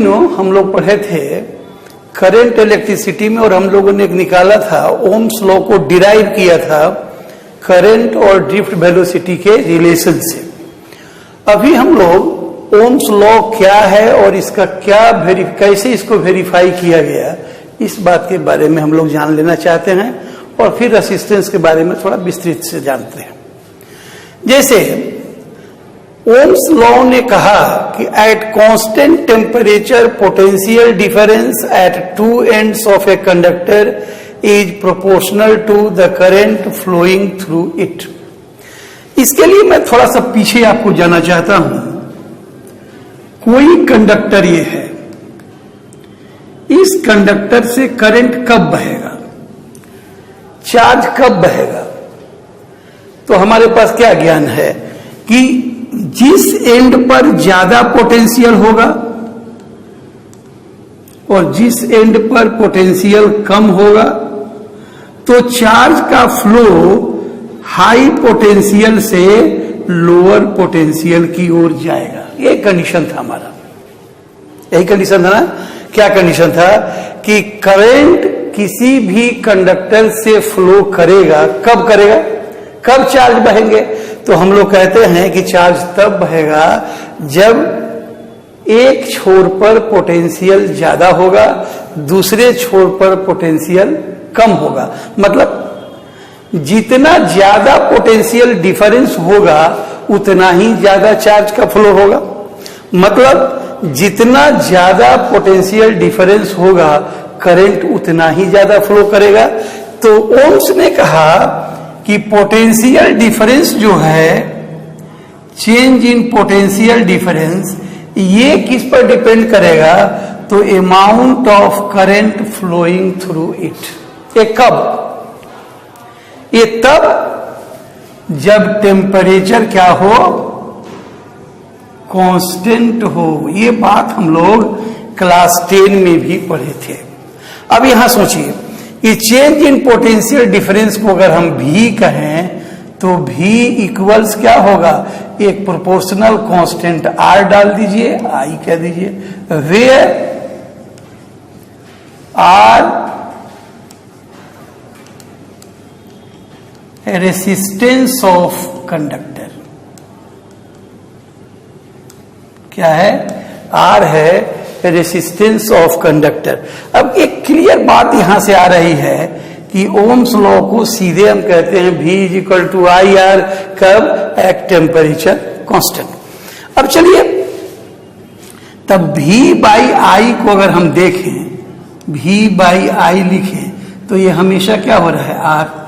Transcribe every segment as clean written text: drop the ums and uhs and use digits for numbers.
हम लोग पढ़े थे करंट इलेक्ट्रिसिटी में और हम लोगों ने एक निकाला था ओम्स लॉ को डिराइव किया था करंट और ड्रिफ्ट वेलोसिटी के रिलेशन से। अभी हम लोग ओम्स लॉ क्या है और इसका कैसे इसको वेरीफाई किया गया इस बात के बारे में हम लोग जान लेना चाहते हैं और फिर रेसिस्टेंस के बारे में थोड़ा विस्तृत से जानते हैं। जैसे ओम्स लॉ ने कहा कि at constant temperature potential difference at two ends of a conductor is proportional to the current flowing through it. इसके लिए मैं थोड़ा सा पीछे आपको जाना चाहता हूं। कोई कंडक्टर ये है, इस कंडक्टर से करंट कब बहेगा, चार्ज कब बहेगा, तो हमारे पास क्या ज्ञान है कि जिस एंड पर ज्यादा पोटेंशियल होगा और जिस एंड पर पोटेंशियल कम होगा तो चार्ज का फ्लो हाई पोटेंशियल से लोअर पोटेंशियल की ओर जाएगा। ये कंडीशन था हमारा, यही कंडीशन था ना। क्या कंडीशन था कि करंट किसी भी कंडक्टर से फ्लो करेगा, कब करेगा, कब चार्ज बहेंगे। तो हम लोग कहते हैं कि चार्ज तब बहेगा जब एक छोर पर पोटेंशियल ज्यादा होगा, दूसरे छोर पर पोटेंशियल कम होगा। मतलब जितना ज्यादा पोटेंशियल डिफरेंस होगा उतना ही ज्यादा चार्ज का फ्लो होगा। मतलब जितना ज्यादा पोटेंशियल डिफरेंस होगा करंट उतना ही ज्यादा फ्लो करेगा। तो ओम्स ने कहा कि पोटेंशियल डिफरेंस जो है, चेंज इन पोटेंशियल डिफरेंस, ये किस पर डिपेंड करेगा, तो amount of current flowing through it. ये कब, ये तब जब टेम्परेचर क्या हो, कांस्टेंट हो। ये बात हम लोग क्लास 10 में भी पढ़े थे। अब यहां सोचिए कि चेंज इन पोटेंशियल डिफरेंस को अगर हम भी कहें तो भी इक्वल्स क्या होगा, एक प्रोपोर्शनल कांस्टेंट आर डाल दीजिए, आई कह दीजिए, where R resistance of conductor. क्या है, आर है रेसिस्टेंस ऑफ कंडक्टर। अब एक क्लियर बात यहां से आ रही है कि ओम्स लॉ को सीधे हम कहते हैं V is equal to I R, कब, एट टेम्परेचर कांस्टेंट। अब चलिए तब V बाई आई को अगर हम देखें, V बाई आई लिखें तो ये हमेशा क्या हो रहा है, आर।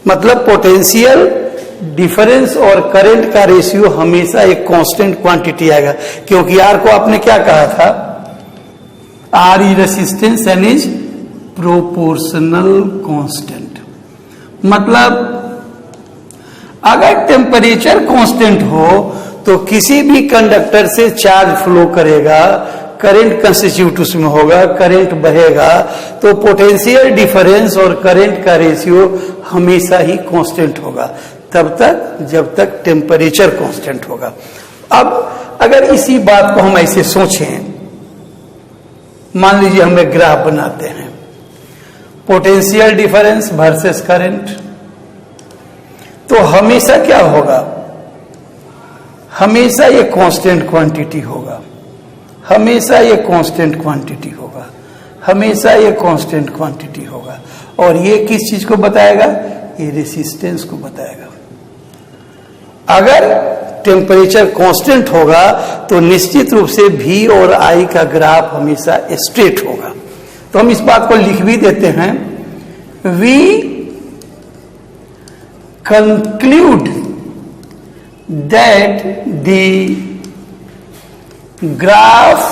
मतलब पोटेंशियल डिफरेंस और करंट का रेशियो हमेशा एक कांस्टेंट क्वांटिटी आएगा, क्योंकि आर को आपने क्या कहा था, R is resistance and is proportional constant. मतलब अगर टेम्परेचर कांस्टेंट हो तो किसी भी कंडक्टर से चार्ज फ्लो करेगा, करंट कंस्टिट्यूट उसमें होगा, करंट बहेगा, तो पोटेंशियल डिफरेंस और करंट का रेशियो हमेशा ही कांस्टेंट होगा तब तक जब तक टेम्परेचर कांस्टेंट होगा। अब अगर इसी बात को हम ऐसे सोचें, मान लीजिए हम एक ग्राफ बनाते हैं, पोटेंशियल डिफरेंस वर्सेस करंट, तो हमेशा क्या होगा, हमेशा ये कांस्टेंट क्वांटिटी होगा, हमेशा ये कांस्टेंट क्वांटिटी होगा, हमेशा ये कांस्टेंट क्वांटिटी होगा। और ये किस चीज को बताएगा, ये रेसिस्टेंस को बताएगा। अगर टेम्परेचर कांस्टेंट होगा तो निश्चित रूप से V और I का ग्राफ हमेशा स्ट्रेट होगा। तो हम इस बात को लिख भी देते हैं, We conclude that the graph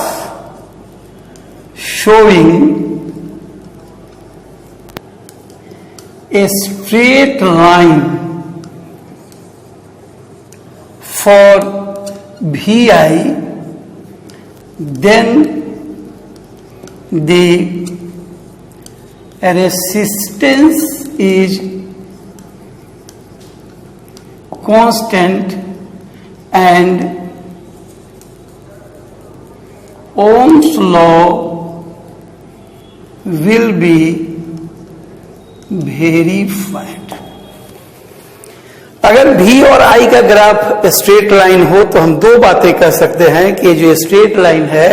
showing a straight line for VI, then the resistance is constant and Ohm's law will be verified. अगर V और I का ग्राफ स्ट्रेट लाइन हो तो हम दो बातें कर सकते हैं कि जो स्ट्रेट लाइन है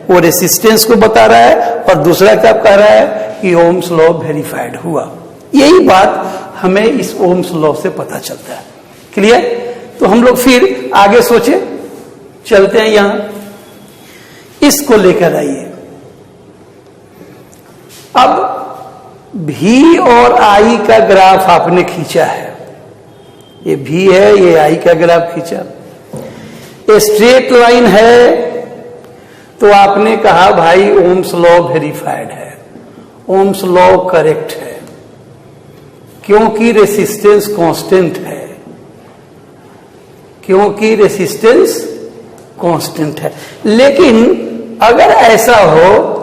वो रेसिस्टेंस को बता रहा है और दूसरा क्या कह रहा है कि ओम्स लॉ वेरीफाइड हुआ। यही बात हमें इस ओम्स लॉ से पता चलता है। क्लियर? तो हम लोग फिर आगे सोचे, चलते हैं यहां, इसको लेकर आइए। अब V और I का ग्राफ आपने खींचा है, ये V है, ये I का ग्राफ खींचा, ये स्ट्रेट लाइन है, तो आपने कहा भाई ओम्स लॉ वेरीफाइड है, ओम्स लॉ करेक्ट है, क्योंकि रेसिस्टेंस कांस्टेंट है, क्योंकि रेसिस्टेंस कांस्टेंट है। लेकिन अगर ऐसा हो,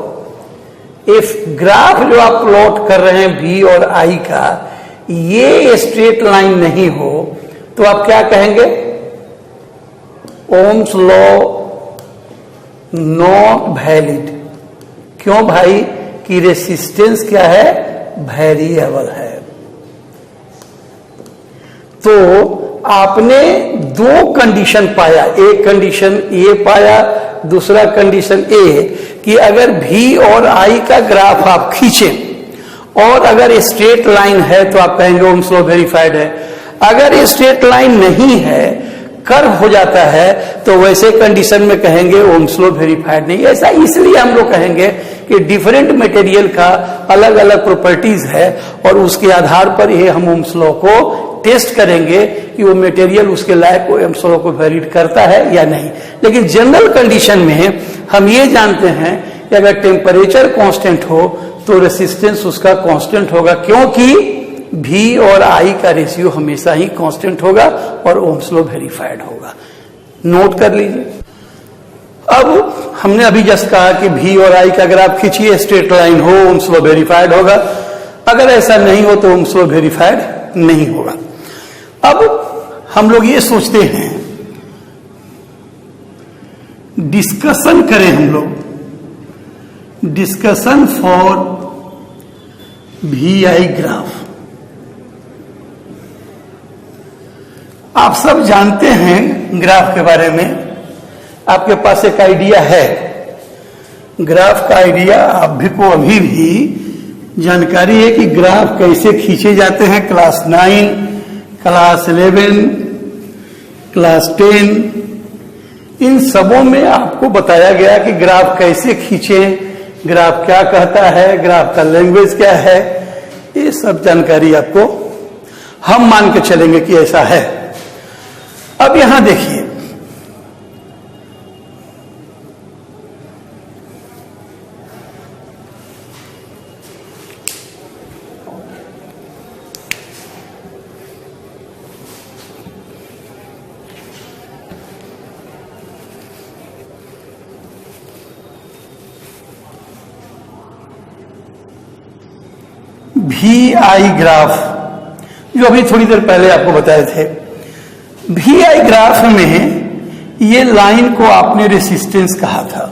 इफ ग्राफ जो आप प्लॉट कर रहे हैं V और I का, ये स्ट्रेट लाइन नहीं हो, तो आप क्या कहेंगे? Ohm's law not valid. क्यों भाई? कि रेसिस्टेंस क्या है? वेरिएबल है। तो आपने दो कंडीशन पाया, एक कंडीशन ए पाया, दूसरा कंडीशन ए कि अगर V और I का ग्राफ आप खींचें और अगर स्ट्रेट लाइन है तो आप कहेंगे ओम्स लॉ वेरीफाइड है। अगर स्ट्रेट लाइन नहीं है, कर्व हो जाता है, तो वैसे कंडीशन में कहेंगे ओम्स लॉ वेरीफाइड नहीं। ऐसा इसलिए हम लोग कहेंगे कि डिफरेंट मटेरियल का अलग अलग प्रॉपर्टीज है और उसके आधार पर ये हम ओम्स लॉ को टेस्ट करेंगे कि वो मटेरियल उसके लायक ओम्स लॉ को वैलिड करता है या नहीं। लेकिन जनरल कंडीशन में हम ये जानते हैं कि अगर टेम्परेचर कांस्टेंट हो तो रेसिस्टेंस उसका कांस्टेंट होगा, क्योंकि V और I का रेशियो हमेशा ही कांस्टेंट होगा और ओम्स लॉ वेरीफाइड होगा। नोट कर लीजिए। अब हमने अभी जस्ट कहा कि V और I का ग्राफ खींचिए, स्ट्रेट लाइन हो, ओम्स लॉ वेरीफाइड होगा। अगर ऐसा नहीं हो तो ओम्स लॉ वेरीफाइड नहीं होगा। अब हम लोग ये सोचते हैं, डिस्कशन करें हम लोग, डिस्कशन फॉर VI ग्राफ। आप सब जानते हैं ग्राफ के बारे में, आपके पास एक आइडिया है, ग्राफ का आइडिया आप भी को अभी भी जानकारी है कि ग्राफ कैसे खींचे जाते हैं। क्लास 9, क्लास 11, क्लास 10, इन सबों में आपको बताया गया कि ग्राफ कैसे खींचें, ग्राफ क्या कहता है, ग्राफ का लैंग्वेज क्या है, ये सब जानकारी आपको हम मान के चलेंगे कि ऐसा है। अब यहां देखिए, VI ग्राफ जो अभी थोड़ी देर पहले आपको बताए थे, VI ग्राफ में ये लाइन को आपने रेसिस्टेंस कहा था।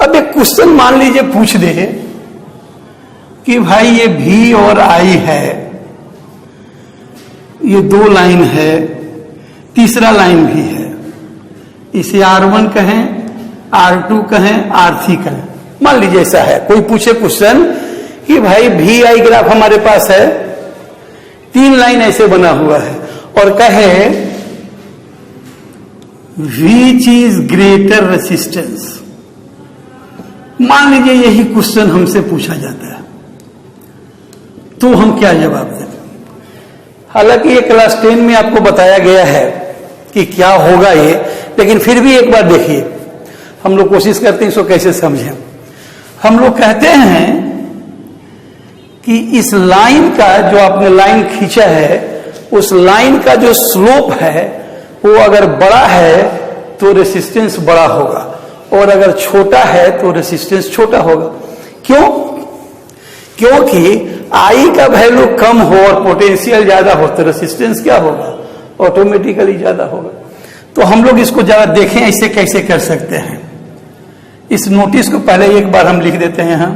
अब एक क्वेश्चन मान लीजिए पूछ दे कि भाई ये V और I है, ये दो लाइन है, तीसरा लाइन भी है, इसे R1 कहें, R2 कहें, R3 कहें, मान लीजिए ऐसा है। कोई पूछे क्वेश्चन कि भाई VI ग्राफ हमारे पास है, तीन लाइन ऐसे बना हुआ है, और कहे विच इज ग्रेटर रेसिस्टेंस, मान लीजिए यही क्वेश्चन हमसे पूछा जाता है, तो हम क्या जवाब दें? हालांकि ये क्लास 10 में आपको बताया गया है कि क्या होगा ये, लेकिन फिर भी एक बार देखिए, हम लोग कोशिश करते हैं इसको कैसे समझें। हम लोग कहते हैं कि इस लाइन का जो आपने लाइन खींचा है, उस लाइन का जो स्लोप है वो अगर बड़ा है तो रेसिस्टेंस बड़ा होगा, और अगर छोटा है तो रेसिस्टेंस छोटा होगा। क्यों? क्योंकि I का वैल्यू कम हो और पोटेंशियल ज्यादा हो तो रेसिस्टेंस क्या होगा? ऑटोमेटिकली ज्यादा होगा। तो हम लोग इसको जरा देखें ऐसे कैसे कर सकते हैं। इस नोटिस को पहले एक बार हम लिख देते हैं यहां।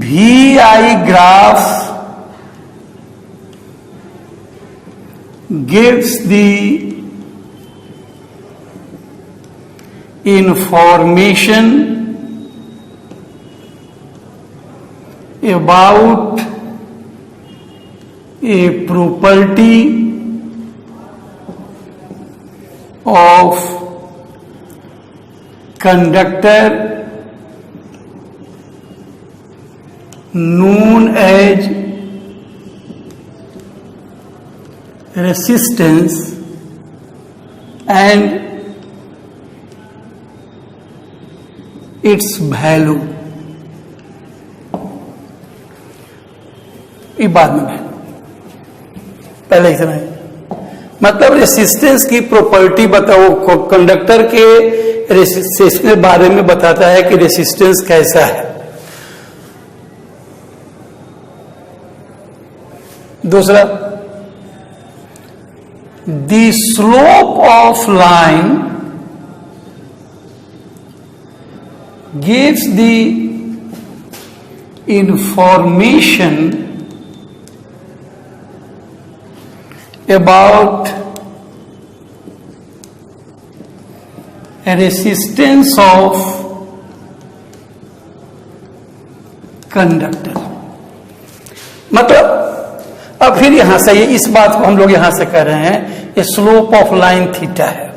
VI graph gives the information about a property of conductor known as resistance and its value। ये बाद में है, पहले इतना है। मतलब रेसिस्टेंस की प्रॉपर्टी बताओ, कंडक्टर के रेसिस्टेंस के बारे में बताता है कि रेसिस्टेंस कैसा है। दूसरा, the slope of line gives the information about a resistance of conductor। मतलब अब फिर यहां से इस बात को हम लोग यहां से कर रहे हैं, ये स्लोप ऑफ लाइन थीटा है।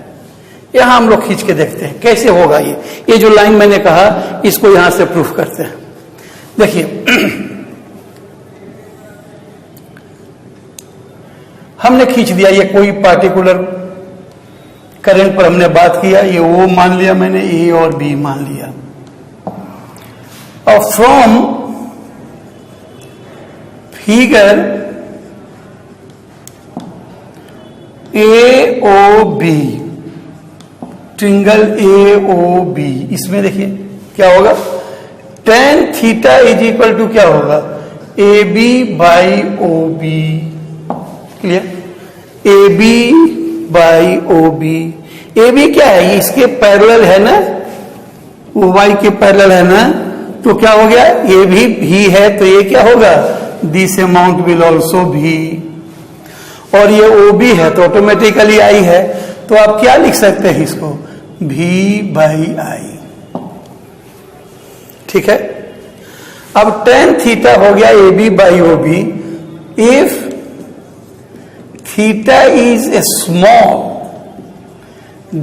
यहां हम लोग खींच के देखते हैं कैसे होगा ये जो लाइन मैंने कहा, इसको यहां से प्रूफ करते हैं। देखिए हमने खींच दिया, ये कोई पार्टिकुलर करंट पर हमने बात किया, ये ओ मान लिया मैंने, ए और बी मान लिया। और from figure A O B, triangle A O B, इसमें देखिए क्या होगा, tan theta is equal to क्या होगा, A B by O B. Clear, A B by O B. A B क्या है, इसके पैरेलल है ना, ओ वाई के पैरेलल है ना, तो क्या हो गया, ए भी है तो ये क्या होगा, दिस अमाउंट विल ऑल्सो भी। और ये ओ बी है तो ऑटोमेटिकली आई है, तो आप क्या लिख सकते हैं इसको, भी बाई आई। ठीक है, अब tan थीटा हो गया A B by O B. If theta is a small,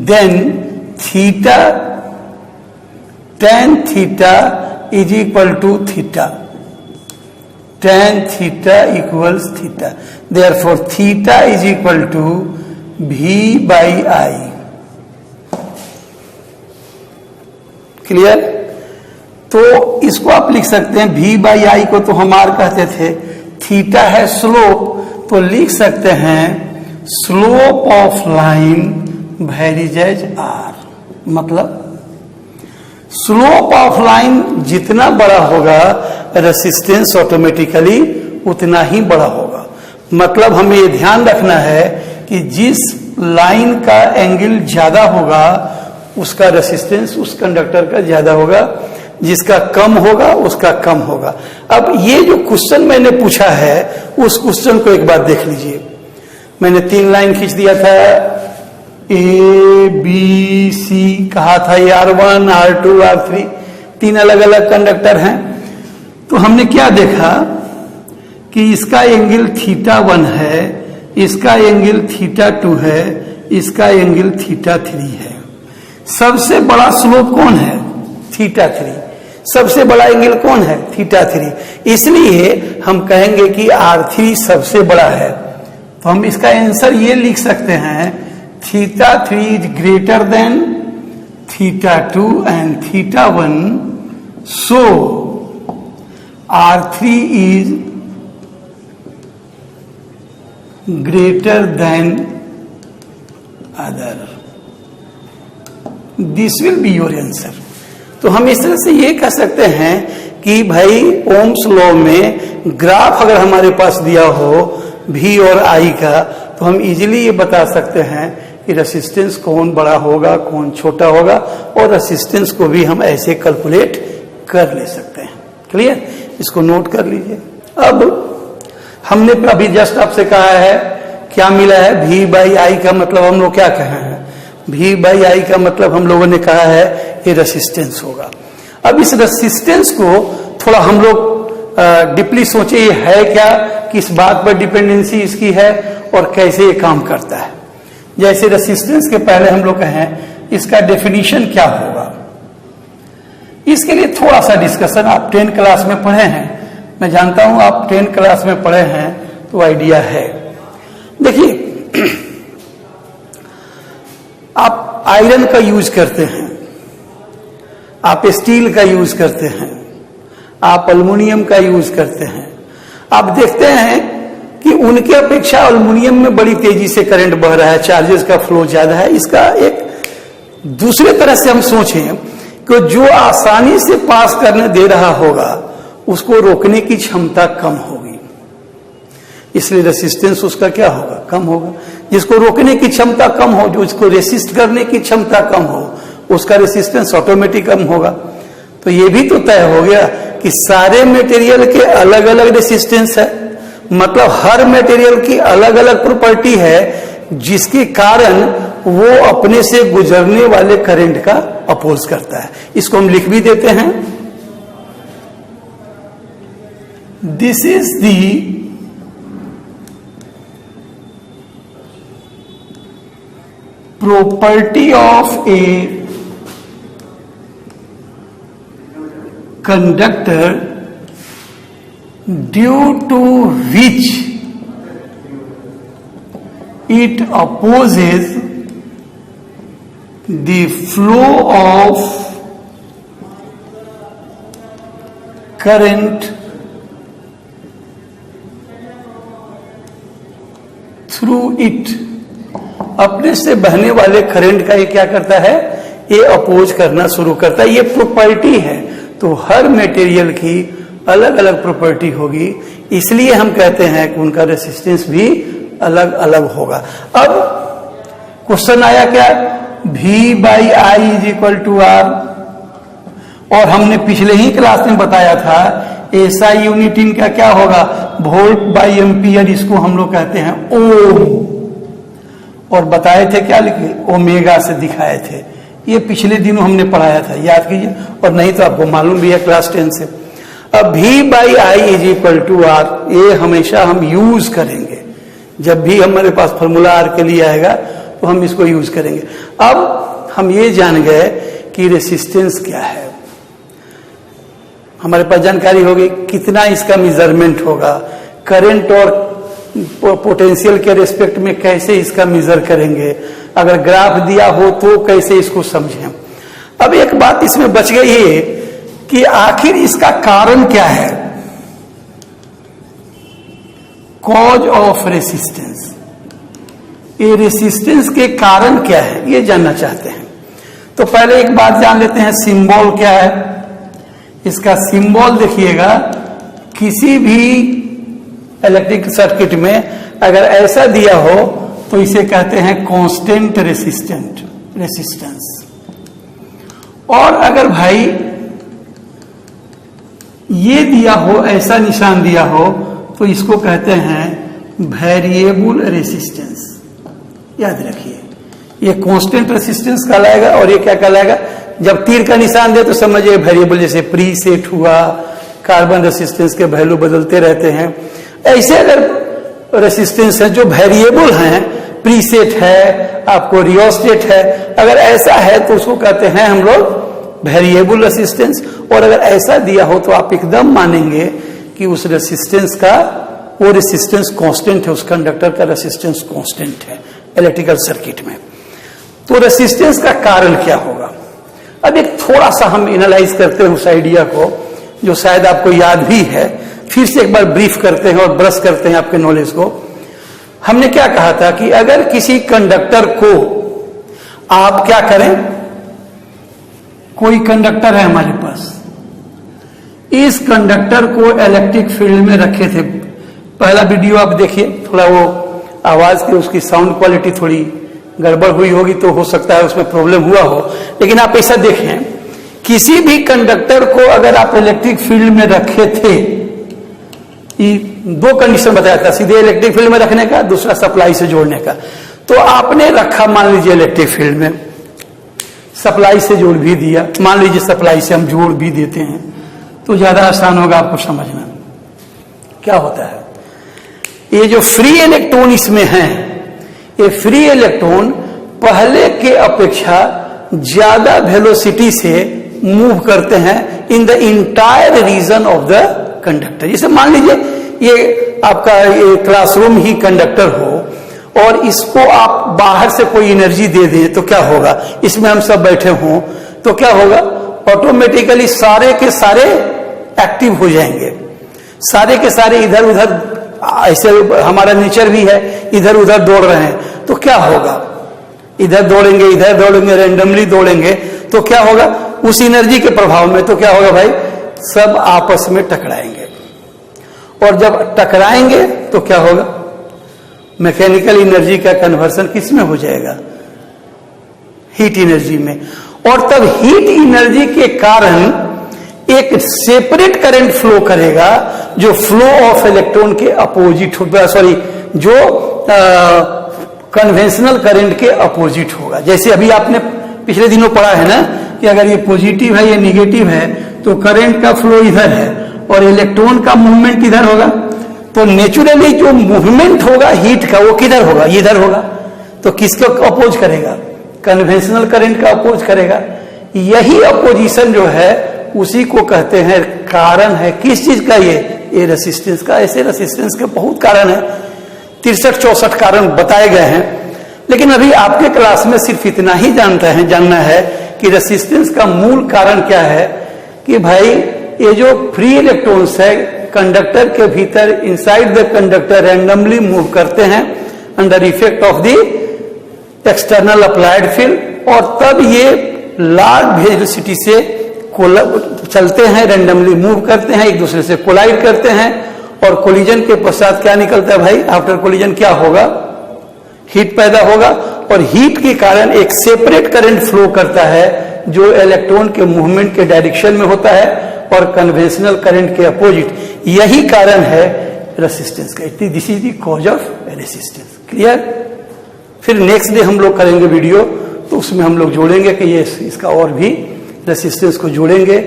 then theta, tan theta is equal to theta, tan theta equals theta, therefore theta is equal to V by I। Clear, तो इसको आप लिख सकते हैं, V by I को तो हम R कहते थे, थीटा है स्लोप, तो लिख सकते हैं slope of line varies as R. मतलब स्लोप ऑफ लाइन जितना बड़ा होगा रेसिस्टेंस ऑटोमेटिकली उतना ही बड़ा होगा। मतलब हमें ये ध्यान रखना है कि जिस लाइन का एंगल ज्यादा होगा उसका रेसिस्टेंस उस कंडक्टर का ज्यादा होगा, जिसका कम होगा उसका कम होगा। अब ये जो क्वेश्चन मैंने पूछा है उस क्वेश्चन को एक बार देख लीजिए। मैंने 3 लाइन खींच दिया था, ए बी सी कहा था, ये R1 R2 R3 3 अलग अलग कंडक्टर हैं। तो हमने क्या देखा कि इसका एंगल θ1 है, इसका एंगल θ2 है, इसका एंगल θ3 है। सबसे बड़ा स्लोप कौन है, θ3। सबसे बड़ा एंगल कौन है, θ3। इसलिए हम कहेंगे कि R3 सबसे बड़ा है। तो हम इसका आंसर ये लिख सकते हैं, θ3 is greater than θ2 and θ1, so R3 is greater than other. This will be your answer. तो हम इस तरह से ये कह सकते हैं कि भाई ओम्स लॉ में ग्राफ अगर हमारे पास दिया हो V और I का, तो हम इजीली ये बता सकते हैं कि रेसिस्टेंस कौन बड़ा होगा कौन छोटा होगा, और रेसिस्टेंस को भी हम ऐसे कैलकुलेट कर ले सकते हैं। क्लियर, इसको नोट कर लीजिए। अब हमने अभी जस्ट आपसे कहा है क्या मिला है, V बाई आई का मतलब हम लोग क्या कहे हैं, V बाई आई का मतलब हम लोगों ने कहा है ये रेसिस्टेंस होगा। अब इस रेसिस्टेंस को थोड़ा हम लोग डीपली सोचे, ये है क्या, किस बात पर डिपेंडेंसी इसकी है और कैसे ये काम करता है। जैसे रेसिस्टेंस के पहले हम लोग कहें इसका डेफिनेशन क्या होगा, इसके लिए थोड़ा सा डिस्कशन। आप 10 क्लास में पढ़े हैं, मैं जानता हूं आप 10 क्लास में पढ़े हैं तो आइडिया है। देखिए आप आयरन का यूज करते हैं, आप स्टील का यूज करते हैं, आप एल्युमिनियम का यूज करते हैं। आप देखते हैं कि उनके अपेक्षा एल्युमिनियम में बड़ी तेजी से करंट बह रहा है, चार्जेस का फ्लो ज्यादा है। इसका एक दूसरे तरह से हम सोचें कि जो आसानी से पास करने दे रहा होगा उसको रोकने की क्षमता कम होगी, इसलिए रेसिस्टेंस उसका क्या होगा, कम होगा। जिसको रोकने की क्षमता कम हो, जो इसको रेसिस्ट करने की क्षमता कम हो, उसका रेसिस्टेंस ऑटोमेटिक कम होगा। तो ये भी तो तय हो गया कि सारे मटेरियल के अलग अलग रेसिस्टेंस है, मतलब हर मटेरियल की अलग अलग प्रॉपर्टी है जिसके कारण वो अपने से गुजरने वाले करंट का अपोज करता है। इसको हम लिख भी देते हैं, this is the property of a conductor due to which it opposes the flow of current through it। अपने से बहने वाले करंट का ये क्या करता है, ये अपोज करना शुरू करता है। ये प्रॉपर्टी है, तो हर मटेरियल की अलग अलग प्रॉपर्टी होगी, इसलिए हम कहते हैं कि उनका रेसिस्टेंस भी अलग अलग होगा। अब क्वेश्चन आया क्या, V by I is equal to R, और हमने पिछले ही क्लास में बताया था एसआई यूनिट इनका क्या होगा, वोल्ट बाई एम्पियर, इसको हम लोग कहते हैं ओम, और बताए थे क्या लिखे, ओमेगा से दिखाए थे। ये पिछले दिनों हमने पढ़ाया था, याद कीजिए, और नहीं तो आपको मालूम भी है क्लास 10 से। अब V by I is equal to R, ये हमेशा हम यूज करेंगे, जब भी हमारे पास फॉर्मूला आर के लिए आएगा तो हम इसको यूज करेंगे। अब हम ये जान गए कि रेसिस्टेंस क्या है, हमारे पास जानकारी होगी कितना इसका मेजरमेंट होगा, करंट और पोटेंशियल के रेस्पेक्ट में कैसे इसका मेजर करेंगे, अगर ग्राफ दिया हो तो कैसे इसको समझें। अब एक बात इसमें बच गई है कि आखिर इसका कारण क्या है, कॉज ऑफ रेसिस्टेंस, ये रेसिस्टेंस के कारण क्या है ये जानना चाहते हैं। तो पहले एक बात जान लेते हैं, सिंबल क्या है। इसका सिंबल देखिएगा, किसी भी इलेक्ट्रिक सर्किट में अगर ऐसा दिया हो तो इसे कहते हैं कांस्टेंट रेसिस्टेंस, और अगर भाई ये दिया हो, ऐसा निशान दिया हो, तो इसको कहते हैं वेरिएबल रेसिस्टेंस। याद रखिए, ये कांस्टेंट रेसिस्टेंस कहलाएगा, और ये क्या कहलाएगा, जब तीर का निशान दे तो समझिए वेरिएबल, जैसे प्री सेट हुआ, कार्बन रेसिस्टेंस के वैल्यू बदलते रहते हैं। ऐसे अगर रेसिस्टेंस है जो वेरिएबल हैं, प्रीसेट है, आपको रियोस्टेट है, अगर ऐसा है तो उसको कहते हैं हम लोग वेरिएबल रेसिस्टेंस। और अगर ऐसा दिया हो तो आप एकदम मानेंगे कि उस रेसिस्टेंस का, वो रेसिस्टेंस कांस्टेंट है, उस कंडक्टर का रेसिस्टेंस कांस्टेंट है इलेक्ट्रिकल सर्किट में। तो रेसिस्टेंस का कारण क्या होगा, अब एक थोड़ा सा हम एनालाइज करते हैं उस आइडिया को, जो शायद आपको याद भी है, फिर से एक बार ब्रीफ करते हैं और ब्रश करते हैं आपके नॉलेज को। हमने क्या कहा था कि अगर किसी कंडक्टर को आप क्या करें, कोई कंडक्टर है हमारे पास, इस कंडक्टर को इलेक्ट्रिक फील्ड में रखे थे। पहला वीडियो आप देखिए, थोड़ा वो आवाज की उसकी साउंड क्वालिटी थोड़ी गड़बड़ हुई होगी तो हो सकता है उसमें प्रॉब्लम हुआ हो। लेकिन आप ऐसा देखें, किसी भी कंडक्टर को अगर आप इलेक्ट्रिक फील्ड में रखे थे, दो कंडीशन बताया था, सीधे इलेक्ट्रिक फील्ड में रखने का, दूसरा सप्लाई से जोड़ने का। तो आपने रखा मान लीजिए इलेक्ट्रिक फील्ड में, सप्लाई से जोड़ भी दिया, मान लीजिए सप्लाई से हम जोड़ भी देते हैं, तो ज्यादा आसान होगा आपको समझना। क्या होता है, ये जो फ्री इलेक्ट्रॉन इसमें हैं, ये फ्री इलेक्ट्रॉन पहले के अपेक्षा ज्यादा वेलोसिटी से मूव करते हैं in the entire region of the conductor. जैसे मान लीजिए ये आपका ये क्लासरूम ही कंडक्टर हो और इसको आप बाहर से कोई एनर्जी दे दें तो क्या होगा, इसमें हम सब बैठे हों तो क्या होगा, ऑटोमेटिकली सारे के सारे एक्टिव हो जाएंगे, सारे के सारे इधर उधर, ऐसे हमारा नेचर भी है इधर उधर दौड़ रहे हैं तो क्या होगा, इधर दौड़ेंगे रैंडमली दौड़ेंगे तो क्या होगा, उस एनर्जी के प्रभाव में तो क्या होगा भाई, सब आपस में टकराएंगे। और जब टकराएंगे तो क्या होगा, मैकेनिकल एनर्जी का कन्वर्सन किस में हो जाएगा, हीट एनर्जी में। और तब हीट एनर्जी के कारण एक सेपरेट करंट फ्लो करेगा जो फ्लो ऑफ इलेक्ट्रॉन के अपोजिट होगा, सॉरी जो कन्वेंशनल करंट के अपोजिट होगा। जैसे अभी आपने पिछले दिनों पढ़ा है ना कि अगर ये पॉजिटिव है ये निगेटिव है तो करंट का फ्लो इधर है और इलेक्ट्रॉन का मूवमेंट इधर होगा, तो नेचुरली जो मूवमेंट होगा हीट का वो किधर होगा, इधर होगा। तो किसको अपोज करेगा, कन्वेंशनल करंट का अपोज करेगा। यही अपोजिशन जो है उसी को कहते हैं कारण है। किस चीज का, ये रेसिस्टेंस का। ऐसे रेसिस्टेंस के बहुत कारण है, 63-64 कारण बताए गए हैं, लेकिन अभी आपके क्लास में सिर्फ इतना ही जानना है कि रेसिस्टेंस का मूल कारण क्या है, कि भाई ये जो फ्री इलेक्ट्रॉन्स है कंडक्टर के भीतर inside the conductor randomly move करते हैं under effect of the external applied field, और तब ये लार्ज वेलोसिटी से चलते हैं, रैंडमली मूव करते हैं, एक दूसरे से कोलाइड करते हैं, और कोलिजन के पश्चात क्या निकलता है भाई, आफ्टर कोलिजन क्या होगा, हीट पैदा होगा। और हीट के कारण एक सेपरेट करंट फ्लो करता है जो इलेक्ट्रॉन के मूवमेंट के डायरेक्शन में होता है और कन्वेंशनल करंट के अपोजिट। यही कारण है रेसिस्टेंस का। This is the cause of resistance. Clear. फिर नेक्स्ट डे हम लोग करेंगे वीडियो, तो उसमें हम लोग जोड़ेंगे कि ये इसका और भी रेसिस्टेंस को जोड़ेंगे